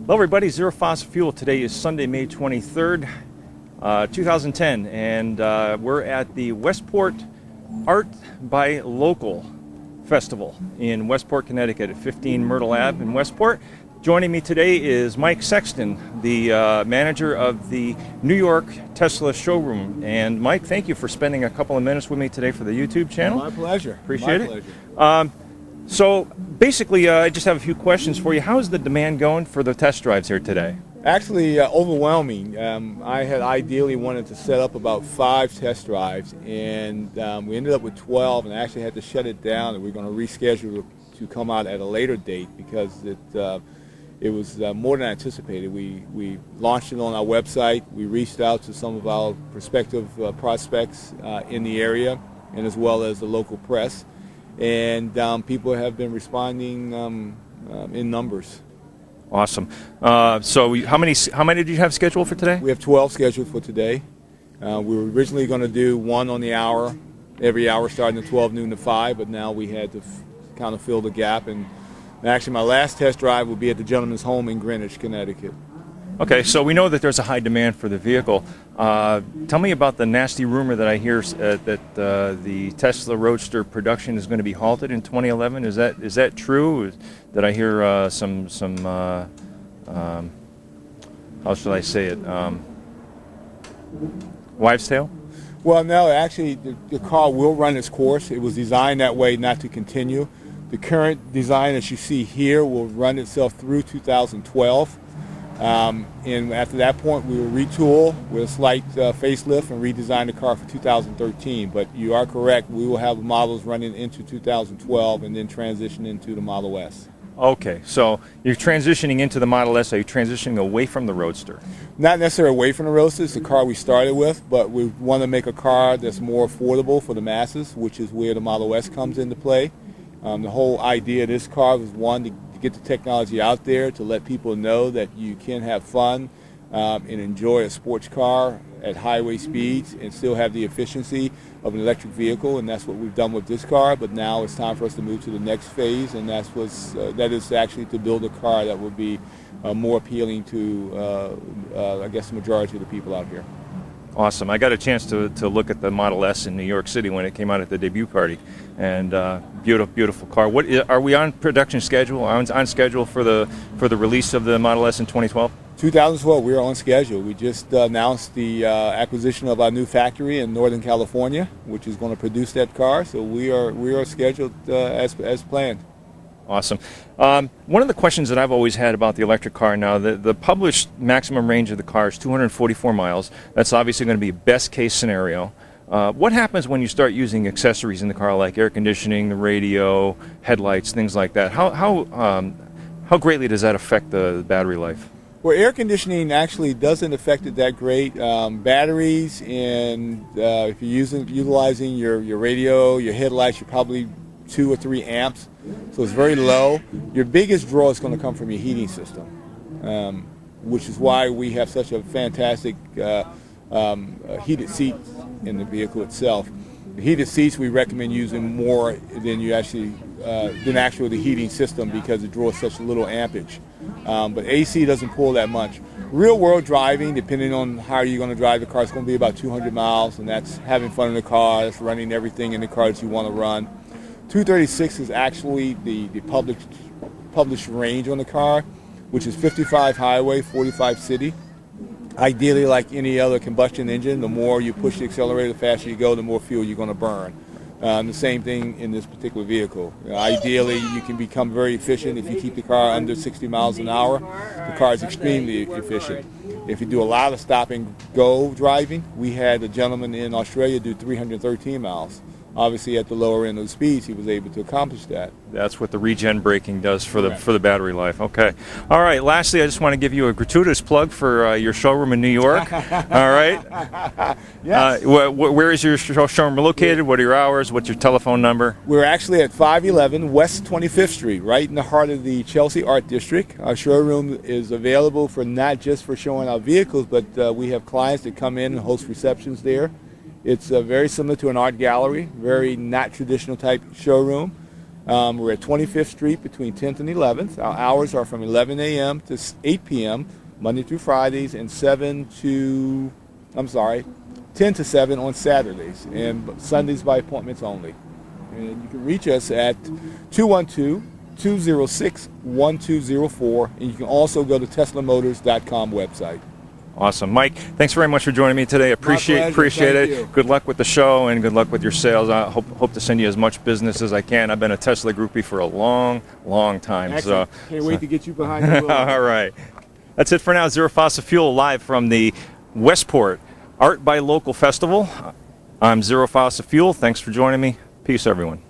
Hello everybody, Zero Fossil Fuel. Today is Sunday, May 23rd, 2010, and we're at the Westport Art by Local Festival in Westport, Connecticut at 15 Myrtle Ave in Westport. Joining me today is Mike Sexton, the manager of the New York Tesla showroom. And Mike, thank you for spending a couple of minutes with me today for the YouTube channel. My pleasure. Appreciate My it. pleasure. So basically, I just have a few questions for you. How is the demand going for the test drives here today? Actually, overwhelming. I had ideally wanted to set up about 5 test drives, and we ended up with 12, and I actually had to shut it down, and we're going to reschedule to come out at a later date because it was more than anticipated. We launched it on our website. We reached out to some of our prospective prospects in the area, and as well as the local press. And people have been responding in numbers. Awesome. So how many do you have scheduled for today? We have 12 scheduled for today. We were originally going to do one on the hour, every hour starting at 12 noon to 5, but now we had to kind of fill the gap. And actually my last test drive will be at the gentleman's home in Greenwich, Connecticut. Okay, so we know that there's a high demand for the vehicle. Tell me about the nasty rumor that I hear that the Tesla Roadster production is going to be halted in 2011. Is that true? Did I hear some how should I say it? Wives' tale? Well, no, actually the car will run its course. It was designed that way not to continue. The current design that you see here will run itself through 2012. And after that point, we will retool with a slight facelift and redesign the car for 2013. But you are correct, we will have models running into 2012 and then transition into the Model S. Okay, so you're transitioning into the Model S. Are you transitioning away from the Roadster? Not necessarily away from the Roadster. It's the car we started with, but we want to make a car that's more affordable for the masses, which is where the Model S comes into play. The whole idea of this car was, one, to get the technology out there to let people know that you can have fun and enjoy a sports car at highway speeds and still have the efficiency of an electric vehicle, and that's what we've done with this car. But now it's time for us to move to the next phase, and that is actually to build a car that will be more appealing to I guess the majority of the people out here. Awesome. I got a chance to look at the Model S in New York City when it came out at the debut party, and beautiful car. What are we on production schedule? On schedule for the release of the Model S in 2012? 2012, we are on schedule. We just announced the acquisition of our new factory in Northern California, which is going to produce that car. So we are scheduled as planned. Awesome. One of the questions that I've always had about the electric car now, the published maximum range of the car is 244 miles. That's obviously going to be a best case scenario. What happens when you start using accessories in the car like air conditioning, the radio, headlights, things like that? How greatly does that affect the battery life? Well, air conditioning actually doesn't affect it that great. Batteries, and if you're utilizing your radio, your headlights, you're probably 2 or 3 amps, so it's very low. Your biggest draw is going to come from your heating system, which is why we have such a fantastic heated seats in the vehicle itself. The heated seats we recommend using more than the heating system because it draws such little ampage. But AC doesn't pull that much. Real world driving, depending on how you're going to drive the car, it's going to be about 200 miles, and that's having fun in the car, that's running everything in the car that you want to run. 236 is actually the published range on the car, which is 55 highway, 45 city. Ideally, like any other combustion engine, the more you push the accelerator, the faster you go, the more fuel you're going to burn. The same thing in this particular vehicle. Ideally, you can become very efficient if you keep the car under 60 miles an hour. The car is extremely efficient. If you do a lot of stop and go driving, we had a gentleman in Australia do 313 miles. Obviously, at the lower end of the speeds, he was able to accomplish that. That's what the regen braking does for the battery life. Okay. All right. Lastly, I just want to give you a gratuitous plug for your showroom in New York. All right. Yes. Where is your showroom located? What are your hours? What's your telephone number? We're actually at 511 West 25th Street, right in the heart of the Chelsea Art District. Our showroom is available for not just for showing our vehicles, but we have clients that come in and host receptions there. It's very similar to an art gallery, very not traditional type showroom. We're at 25th Street between 10th and 11th. Our hours are from 11 a.m. to 8 p.m. Monday through Fridays, and 10 to 7 on Saturdays, and Sundays by appointments only. And you can reach us at 212-206-1204, and you can also go to teslamotors.com website. Awesome. Mike, thanks very much for joining me today. Appreciate Thank it. you. Good luck with the show and good luck with your sales. I hope to send you as much business as I can. I've been a Tesla groupie for a long time. Excellent. Can't wait to get you behind the wheel. All right. That's it for now. Zero Fossil Fuel live from the Westport Art by Local Festival. I'm Zero Fossil Fuel. Thanks for joining me. Peace, everyone.